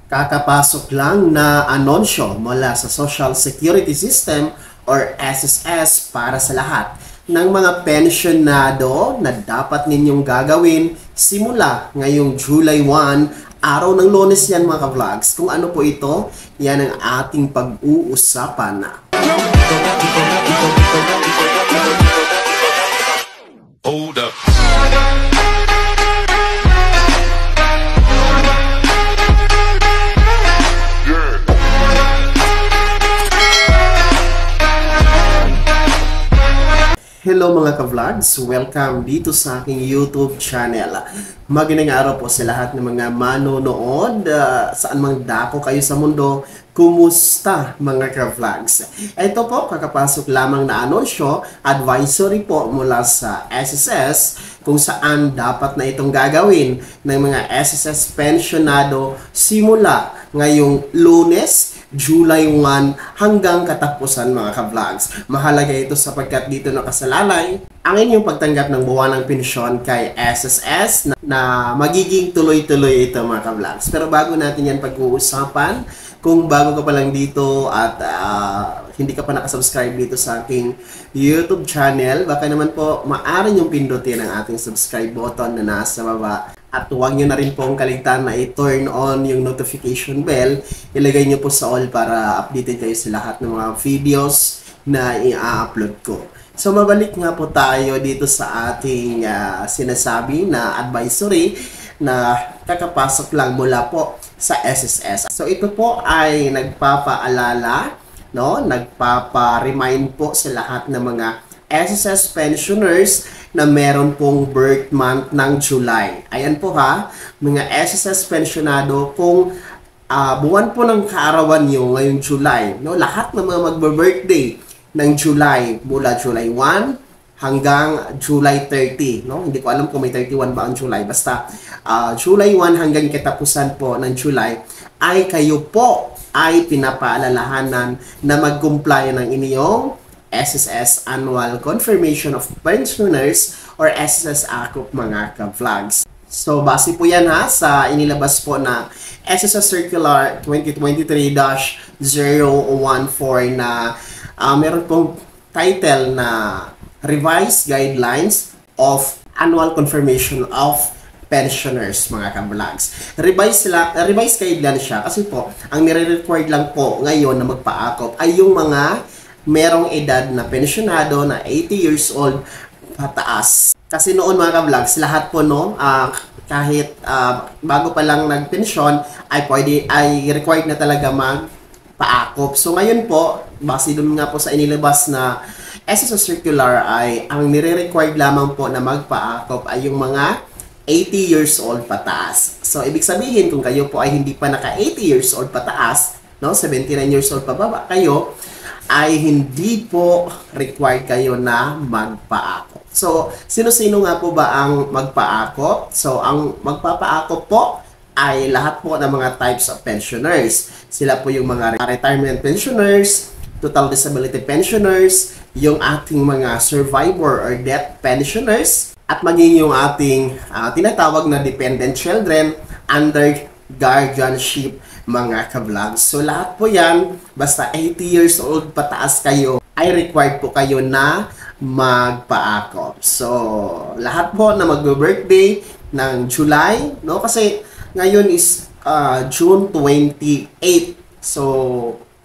Kakapasok lang na anunsyo mula sa Social Security System or SSS para sa lahat ng mga pensyonado na dapat ninyong gagawin simula ngayong July 1, araw ng Lunes yan mga ka-vlogs. Kung ano po ito, yan ang ating pag-uusapan. Hold up. Hello mga ka-vlogs! Welcome dito sa aking YouTube channel. Magandang araw po sa lahat ng mga manonood. Saan mang dako kayo sa mundo, kumusta mga ka-vlogs? Ito po, kakapasok lamang na anunsyo, advisory po mula sa SSS kung saan dapat na itong gagawin ng mga SSS pensionado simula ngayong Lunes, July 1 hanggang katapusan mga ka-vlogs. Mahalaga ito sapagkat dito nakasalalay ang inyong pagtanggap ng buwanang pensyon kay SSS na magiging tuloy-tuloy ito mga ka-vlogs. Pero bago natin yan pag-uusapan, kung bago ka pa lang dito at hindi ka pa nakasubscribe dito sa aking YouTube channel, baka naman po maaari niyong pindutin ang ating subscribe button na nasa baba. At huwag nyo na rin pong kaligtaan na i-turn on yung notification bell. Ilagay nyo po sa all para updated kayo sa lahat ng mga videos na i-upload ko. So mabalik nga po tayo dito sa ating sinasabi na advisory na kakapasok lang mula po sa SSS. So ito po ay nagpapaalala, no? Nagpapa-remind po sa lahat ng mga SSS pensioners na meron pong birth month ng July. Ayan po ha, mga SSS pensionado, kung buwan po ng kaarawan nyo ngayong July, no? Lahat ng mga magbe-birthday ng July, mula July 1 hanggang July 30, no? Hindi ko alam kung may 31 ba ang July, basta July 1 hanggang katapusan po ng July, ay kayo po ay pinapaalalahanan na mag-comply ng inyong SSS Annual Confirmation of Pensioners or SSS AKUP mga ka-vlogs. So base po yan ha sa inilabas po na SSS Circular 2023-014 na meron pong title na Revised Guidelines of Annual Confirmation of Pensioners mga ka-vlogs. Revised guideline siya kasi po ang nire-required lang po ngayon na magpa-AKUP ay yung mga merong edad na pensionado na 80 years old pataas. Kasi noon mga ka-vlogs, lahat po no, kahit bago pa lang nagpensyon ay required na talaga magpa-AKUP. So ngayon po, base dun nga po sa inilabas na SSS Circular ay ang nire-required lamang po na magpa-AKUP ay yung mga 80 years old pataas. So ibig sabihin kung kayo po ay hindi pa naka 80 years old pataas, no, 79 years old pababa kayo, ay hindi po required kayo na magpa-AKUP. So, sino-sino nga po ba ang magpa-AKUP? So, ang magpapa-AKUP po ay lahat po ng mga types of pensioners. Sila po yung mga retirement pensioners, total disability pensioners, yung ating mga survivor or death pensioners, at maging yung ating tinatawag na dependent children under guardianship mga ka-vlogs. So lahat po yan, basta 80 years old pataas kayo, ay required po kayo na magpa-AKUP. So lahat po na magbe-birthday ng July, no? Kasi ngayon is June 28. So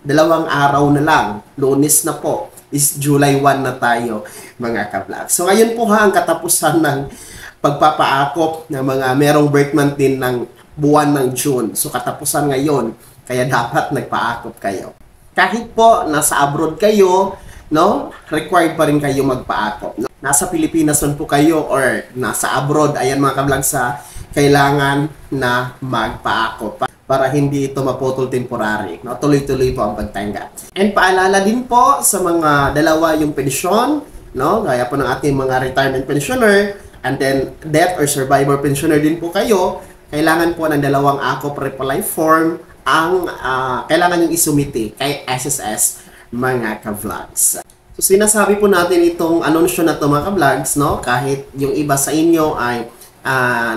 dalawang araw na lang, Lunes na po, is July 1 na tayo mga ka-vlogs. So ngayon po ha, ang katapusan ng pagpapa-AKUP ng mga merong birth month din ng buwan ng June. So katapusan ngayon, kaya dapat nagpa-AKUP kayo. Kahit po nasa abroad kayo, no, required pa rin kayo magpa-AKUP. Nasa Pilipinas man po kayo or nasa abroad, ayan mga ka-vlog, sa kailangan na magpa-AKUP para hindi ito maputol temporary. No? Tuloy-tuloy po ang pagtanggap. And paalala din po sa mga dalawa yung pensyon, no? Gaya po ng ating mga retirement pensioner, and then death or survivor pensioner din po kayo, kailangan po ng dalawang AKUP reply form ang kailangan yung isumite kay SSS mga ka-vlogs. So sinasabi po natin itong anunsyo na to mga ka-vlogs, no? Kahit yung iba sa inyo ay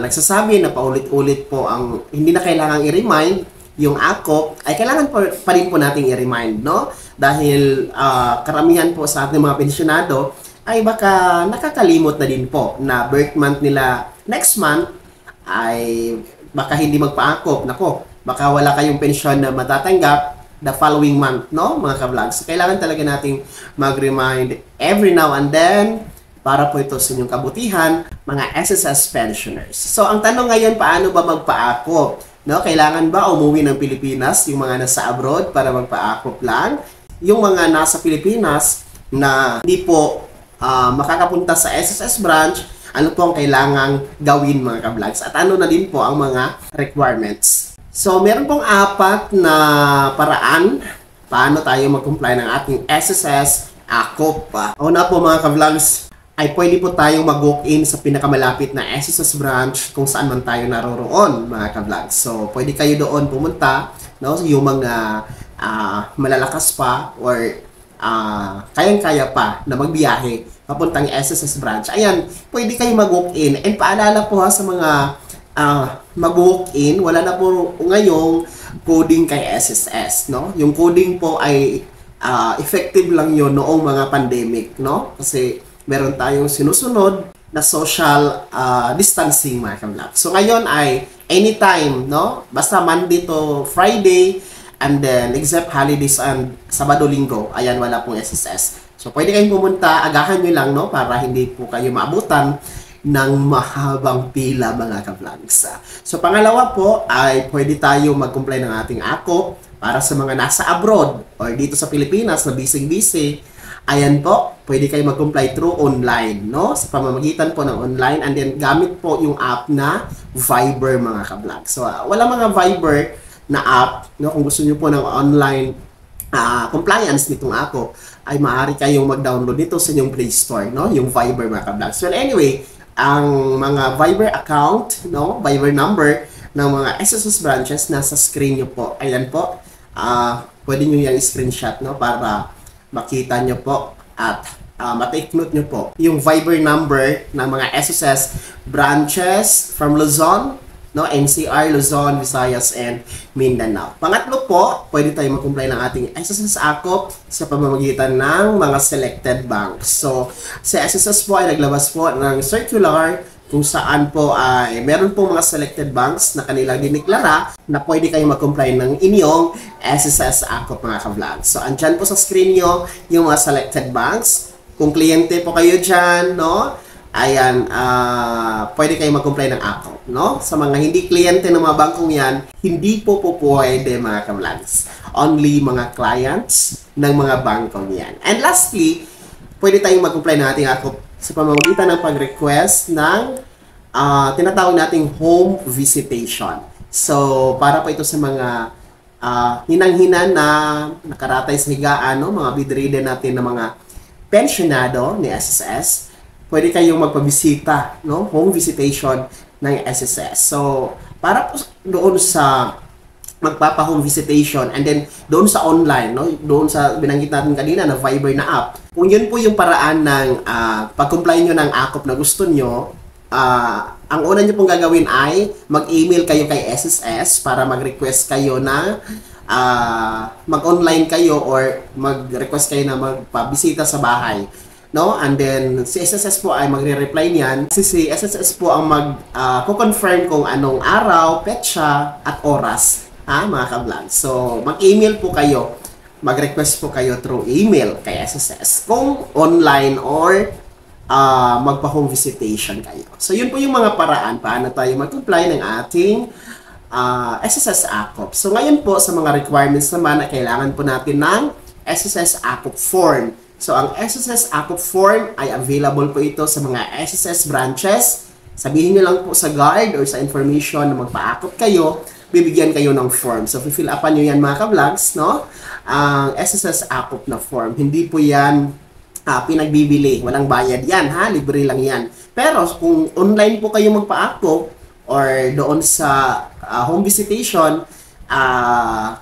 nagsasabi na paulit-ulit po ang hindi na kailangang i-remind yung AKOP, ay kailangan pa rin po nating i-remind, no? Dahil karamihan po sa ating mga pensyonado ay baka nakakalimot na din po na birth month nila next month ay baka hindi magpa-AKOP. Nako, baka wala kayong pensyon na matatanggap the following month, no, mga ka-vlogs. So, kailangan talaga nating mag-remind every now and then para po ito sa inyong kabutihan, mga SSS pensioners. So, ang tanong ngayon, paano ba magpa-AKOP? No, kailangan ba umuwi ng Pilipinas yung mga nasa abroad para magpa-AKOP lang? Yung mga nasa Pilipinas na hindi po makakapunta sa SSS branch, ano po ang kailangang gawin, mga ka-vlogs? At ano na din po ang mga requirements? So, meron pong 4 na paraan paano tayo mag-comply ng ating SSS AKOP. Una po, mga ka-vlogs, ay pwede po tayong mag-walk-in sa pinakamalapit na SSS branch kung saan man tayo naroroon, mga ka-vlogs. So, pwede kayo doon pumunta, no? Yung mga malalakas pa or kayang-kaya pa na magbiyahe papuntang SSS branch. Ayan, pwede kayo mag-walk-in. And paalala po sa mga mag-walk-in, wala na po ngayong coding kay SSS, no? Yung coding po ay effective lang yon noong mga pandemic, no? Kasi meron tayong sinusunod na social distancing, mga ka-vlogs. So ngayon ay anytime, no? Basta Monday to Friday, and then except holidays and Sabado-Linggo, ayan, wala pong SSS. So pwede kayong pumunta, agahan nyo lang, no? Para hindi po kayo maabutan ng mahabang pila, mga ka-vlogs. So pangalawa po ay pwede tayo mag-comply ng ating AKOP para sa mga nasa abroad or dito sa Pilipinas na busy-busy. Ayan po, pwede kayo mag-comply through online, no? Sa pamamagitan po ng online, and then gamit po yung app na Viber, mga ka-vlogs. So wala mga Viber na app, no? Kung gusto niyo po ng online compliance nitong AKOP, ay maaari kayong mag-download nito sa inyong Play Store, no? Yung Viber, mga ka-vlogs. Well, anyway, ang mga Viber account, no, Viber number ng mga SSS branches nasa screen nyo po. Ayan po. Pwede nyo yung screenshot, no, para makita nyo po at ma-take note nyo po yung Viber number ng mga SSS branches from Luzon, no, NCR, Luzon, Visayas, and Mindanao. Pangatlo po, pwede tayo mag-comply ng ating SSS AKOP sa pamamagitan ng mga selected banks. So, sa SSS po ay naglabas po ng circular kung saan po ay meron po mga selected banks na kanilang diniklara na pwede kayo mag-comply ng inyong SSS AKOP, mga ka-vlogs. So, andyan po sa screen nyo yung mga selected banks. Kung kliyente po kayo dyan, no, ayan, pwede kayo mag-comply ng AKOP, no? Sa mga hindi kliyente ng mga bangkong yan, hindi po pwede, mga ka-vlogs. Only mga clients ng mga bangkong yan. And lastly, pwede tayong mag-comply ng ating AKOP sa pamamagitan ng pag-request ng tinatawag nating home visitation. So, para po ito sa mga hinang-hinan na nakaratay sa higaan, no? Mga bedridden natin na mga pensionado ni SSS, pwede kayong magpabisita, no? Home visitation ng SSS. So, para po doon sa magpapa-home visitation and then doon sa online, no? Doon sa binanggit natin kanina na Viber na app. Kung yun po yung paraan ng pag-comply nyo ng AKOP na gusto nyo, ang una nyo pong gagawin ay mag-email kayo kay SSS para mag-request kayo na mag-online kayo or mag-request kayo na magpabisita sa bahay. No? And then, si SSS po ay magre-reply niyan. Kasi si SSS po ang mag-confirm kung anong araw, petsa, at oras, mga ka-vlogs. So, mag-email po kayo. Mag-request po kayo through email kay SSS kung online or magpa-home visitation kayo. So, yun po yung mga paraan paano tayo mag-comply ng ating SSS AKOP. So, ngayon po sa mga requirements naman na kailangan po natin ng SSS AKOP form. So, ang SSS AKOP form ay available po ito sa mga SSS branches. Sabihin nyo lang po sa guard or sa information na magpa-AKOP kayo, bibigyan kayo ng form. So, fill upan nyo yan, mga ka-vlogs, no? Ang SSS AKOP na form. Hindi po yan pinagbibili. Walang bayad yan, ha? Libre lang yan. Pero, kung online po kayo magpa-AKOP or doon sa home visitation,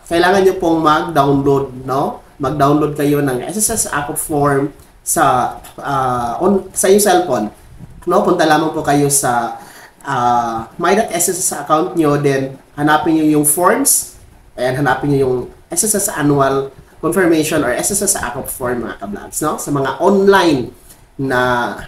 kailangan nyo pong mag-download, no? Mag-download kayo ng SSS AKOP form sa iyong cellphone. No? Punta lamang po kayo sa my.sss account nyo, then hanapin nyo yung forms Ayan, hanapin nyo yung SSS Annual Confirmation or SSS ACOP form mga ka-vlogs, no? Sa mga online na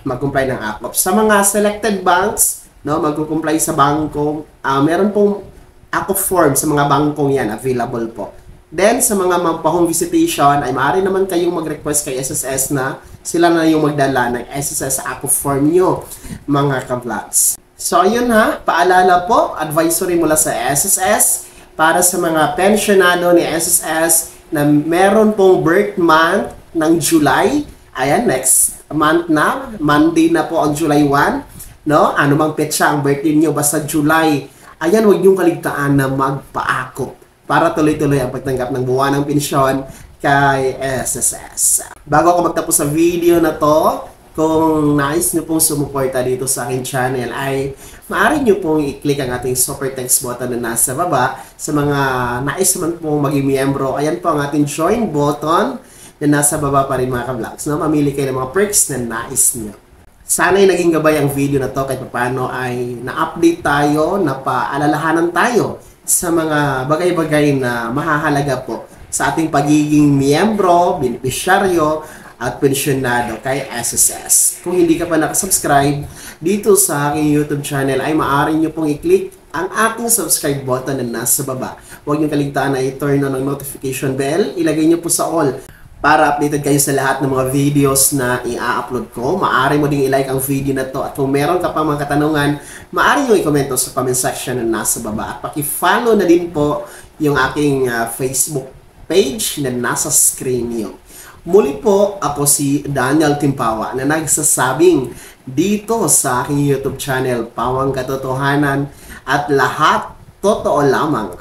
mag-comply ng ACOP. Sa mga selected banks, no, mag-comply sa bangko, meron pong ACOP form sa mga bangkong yan, available po. Then, sa mga magpa-home visitation, ay maaari naman kayong mag-request kay SSS na sila na yung magdala ng SSS ACOP form nyo, mga ka-vlogs. So, ayun ha, paalala po, advisory mula sa SSS para sa mga pensionado ni SSS na meron pong birth month ng July. Ayan, next month na, Monday na po ang July 1, no? Ano mang petsa ang birthday niyo, basta July. Ayan, huwag niyong kaligtaan na magpa-ACOP para tuloy-tuloy ang pagtanggap ng buwan ng pensyon kay SSS. Bago ako magtapos sa video na to, kung nais niyo pong sumuporta dito sa aking channel, ay maaari niyo pong i-click ang ating super text button na nasa baba. Sa mga nais naman pong maging miyembro, ayan po ang ating join button na nasa baba pa rin mga ka-vlogs. No? Mamili kayo ng mga perks na nais niyo. Sana'y naging gabay ang video na to kahit paano ay na-update tayo, napaalalahanan tayo sa mga bagay-bagay na mahahalaga po sa ating pagiging miyembro, benepisyaryo, at pensyonado kay SSS. Kung hindi ka pa nakasubscribe dito sa aking YouTube channel, ay maaari nyo pong i-click ang ating subscribe button na nasa baba. Huwag nyo kaligtaan na i-turn on ang notification bell. Ilagay nyo po sa all para updated kayo sa lahat ng mga videos na i-upload ko. Maaari mo ding i-like ang video na to. At kung meron ka pa mga katanungan, maaari nyo i-komento sa comment section na nasa baba. At paki-follow na din po yung aking Facebook page na nasa screen nyo. Muli po, ako si Daniel Timpawa na nagsasabing dito sa aking YouTube channel, Pawang Katotohanan at lahat totoo lamang.